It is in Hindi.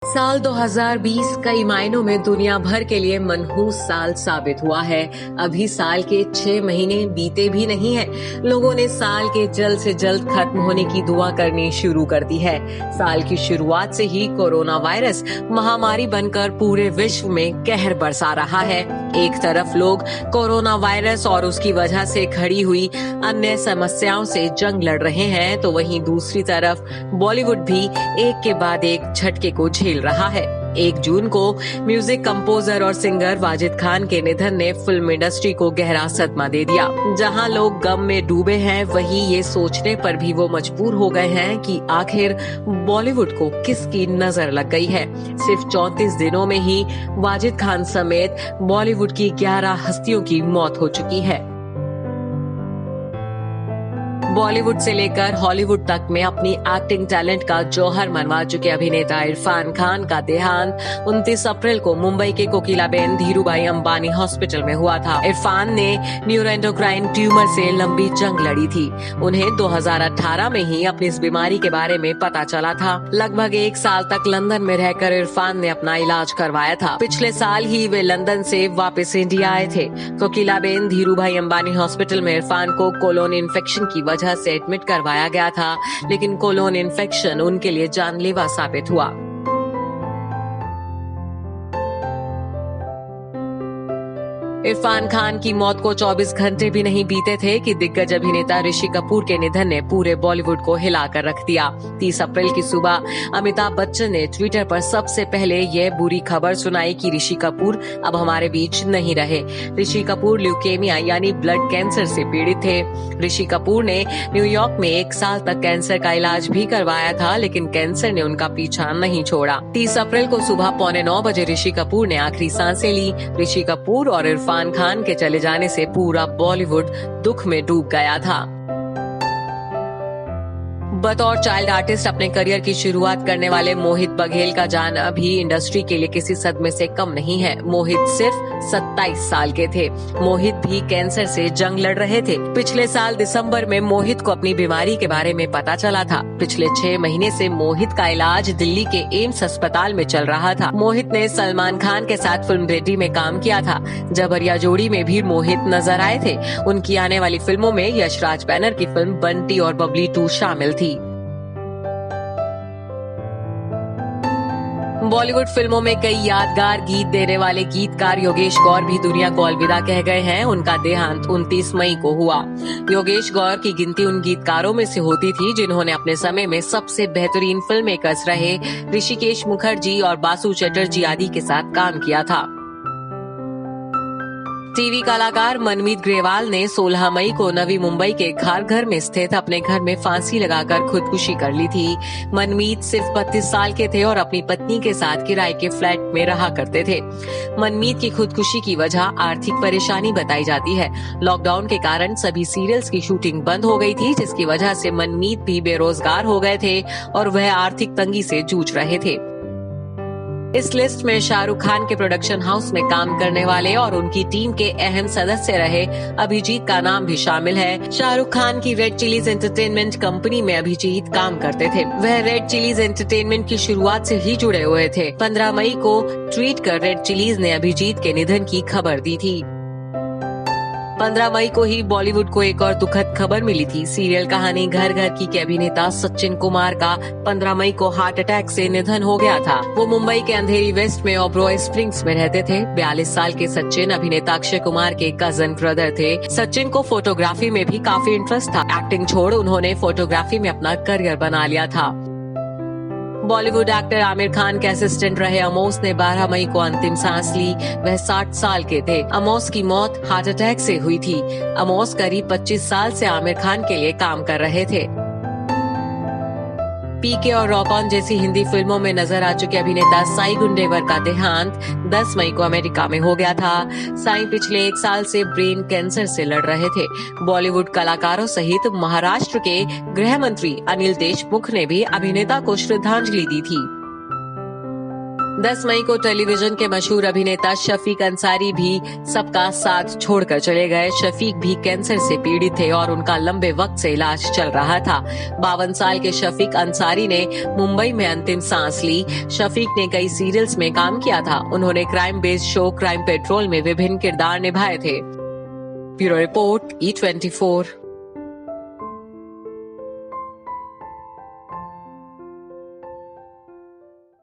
साल 2020 कई मायनों में दुनिया भर के लिए मनहूस साल साबित हुआ है। अभी साल के 6 महीने बीते भी नहीं हैं। लोगों ने साल के जल्द से जल्द खत्म होने की दुआ करनी शुरू कर दी है। साल की शुरुआत से ही कोरोना वायरस महामारी बनकर पूरे विश्व में कहर बरसा रहा है। एक तरफ लोग कोरोना वायरस और उसकी वजह से खड़ी हुई अन्य समस्याओं से जंग लड़ रहे हैं, तो वहीं दूसरी तरफ बॉलीवुड भी एक के बाद एक झटके को झेल रहा है। 1 जून को म्यूजिक कंपोजर और सिंगर वाजिद खान के निधन ने फिल्म इंडस्ट्री को गहरा सदमा दे दिया। जहां लोग गम में डूबे हैं, वहीं ये सोचने पर भी वो मजबूर हो गए हैं कि आखिर बॉलीवुड को किसकी नजर लग गई है। सिर्फ 34 दिनों में ही वाजिद खान समेत बॉलीवुड की 11 हस्तियों की मौत हो चुकी है। बॉलीवुड से लेकर हॉलीवुड तक में अपनी एक्टिंग टैलेंट का जौहर मनवा चुके अभिनेता इरफान खान का देहांत 29 अप्रैल को मुंबई के कोकिलाबेन धीरूभाई अंबानी हॉस्पिटल में हुआ था। इरफान ने न्यूरोएंडोक्राइन ट्यूमर से लंबी जंग लड़ी थी। उन्हें 2018 में ही अपनी इस बीमारी के बारे में पता चला था। लगभग 1 साल तक लंदन में रहकर इरफान ने अपना इलाज करवाया था। पिछले साल ही वे लंदन से वापस इंडिया आए थे। कोकिलाबेन धीरूभाई अंबानी हॉस्पिटल में इरफान को कोलोन इन्फेक्शन की वजह से एडमिट करवाया गया था, लेकिन कोलोन इन्फेक्शन उनके लिए जानलेवा साबित हुआ। इरफान खान की मौत को 24 घंटे भी नहीं बीते थे कि दिग्गज अभिनेता ऋषि कपूर के निधन ने पूरे बॉलीवुड को हिलाकर रख दिया। 30 अप्रैल की सुबह अमिताभ बच्चन ने ट्विटर पर सबसे पहले यह बुरी खबर सुनाई कि ऋषि कपूर अब हमारे बीच नहीं रहे। ऋषि कपूर ल्यूकेमिया यानी ब्लड कैंसर से पीड़ित थे। ऋषि कपूर ने न्यूयॉर्क में 1 साल तक कैंसर का इलाज भी करवाया था, लेकिन कैंसर ने उनका पीछा नहीं छोड़ा। 30 अप्रैल को सुबह 8:45 बजे ऋषि कपूर ने आखिरी सांसें ली। ऋषि कपूर और इरफान खान के चले जाने से पूरा बॉलीवुड दुख में डूब गया था। बतौर चाइल्ड आर्टिस्ट अपने करियर की शुरुआत करने वाले मोहित बघेल का जाना भी इंडस्ट्री के लिए किसी सदमे से कम नहीं है। मोहित सिर्फ 27 साल के थे। मोहित भी कैंसर से जंग लड़ रहे थे। पिछले साल दिसंबर में मोहित को अपनी बीमारी के बारे में पता चला था। पिछले 6 महीने से मोहित का इलाज दिल्ली के एम्स अस्पताल में चल रहा था। मोहित ने सलमान खान के साथ फिल्म रेडी में काम किया था। जबरिया जोड़ी में भी मोहित नजर आए थे। उनकी आने वाली फिल्मों में यशराज बैनर की फिल्म बंटी और बबली 2 शामिल थी। बॉलीवुड फिल्मों में कई यादगार गीत देने वाले गीतकार योगेश गौर भी दुनिया को अलविदा कह गए हैं। उनका देहांत 29 मई को हुआ। योगेश गौर की गिनती उन गीतकारों में से होती थी जिन्होंने अपने समय में सबसे बेहतरीन फिल्म मेकर्स रहे ऋषिकेश मुखर्जी और बासु चटर्जी आदि के साथ काम किया था। टीवी कलाकार मनमीत ग्रेवाल ने 16 मई को नवी मुंबई के खारघर में स्थित अपने घर में फांसी लगाकर खुदकुशी कर ली थी। मनमीत सिर्फ 32 साल के थे और अपनी पत्नी के साथ किराए के फ्लैट में रहा करते थे। मनमीत की खुदकुशी की वजह आर्थिक परेशानी बताई जाती है। लॉकडाउन के कारण सभी सीरियल्स की शूटिंग बंद हो गई थी, जिसकी वजह से मनमीत भी बेरोजगार हो गए थे और वह आर्थिक तंगी से जूझ रहे थे। इस लिस्ट में शाहरुख खान के प्रोडक्शन हाउस में काम करने वाले और उनकी टीम के अहम सदस्य रहे अभिजीत का नाम भी शामिल है। शाहरुख खान की रेड चिलीज एंटरटेनमेंट कंपनी में अभिजीत काम करते थे। वह रेड चिलीज एंटरटेनमेंट की शुरुआत से ही जुड़े हुए थे। 15 मई को ट्वीट कर रेड चिलीज ने अभिजीत के निधन की खबर दी थी। 15 मई को ही बॉलीवुड को एक और दुखद खबर मिली थी। सीरियल कहानी घर घर की के अभिनेता सचिन कुमार का 15 मई को हार्ट अटैक से निधन हो गया था। वो मुंबई के अंधेरी वेस्ट में ओबरॉय स्प्रिंग्स में रहते थे। 42 साल के सचिन अभिनेता अक्षय कुमार के कजन ब्रदर थे। सचिन को फोटोग्राफी में भी काफी इंटरेस्ट था। एक्टिंग छोड़ उन्होंने फोटोग्राफी में अपना करियर बना लिया था। बॉलीवुड एक्टर आमिर खान के असिस्टेंट रहे अमोस ने 12 मई को अंतिम सांस ली। वह 60 साल के थे। अमोस की मौत हार्ट अटैक से हुई थी। अमोस करीब 25 साल से आमिर खान के लिए काम कर रहे थे। पीके और रॉक ऑन जैसी हिंदी फिल्मों में नजर आ चुके अभिनेता साई गुंडेवर का देहांत 10 मई को अमेरिका में हो गया था। साई पिछले 1 साल से ब्रेन कैंसर से लड़ रहे थे। बॉलीवुड कलाकारों सहित महाराष्ट्र के गृह मंत्री अनिल देशमुख ने भी अभिनेता को श्रद्धांजलि दी थी। 10 मई को टेलीविजन के मशहूर अभिनेता शफीक अंसारी भी सबका साथ छोड़कर चले गए। शफीक भी कैंसर से पीड़ित थे और उनका लंबे वक्त से इलाज चल रहा था। 52 साल के शफीक अंसारी ने मुंबई में अंतिम सांस ली। शफीक ने कई सीरियल्स में काम किया था। उन्होंने crime based show crime petrol में विभिन्न किरदार निभाए थे। Bureau report E24।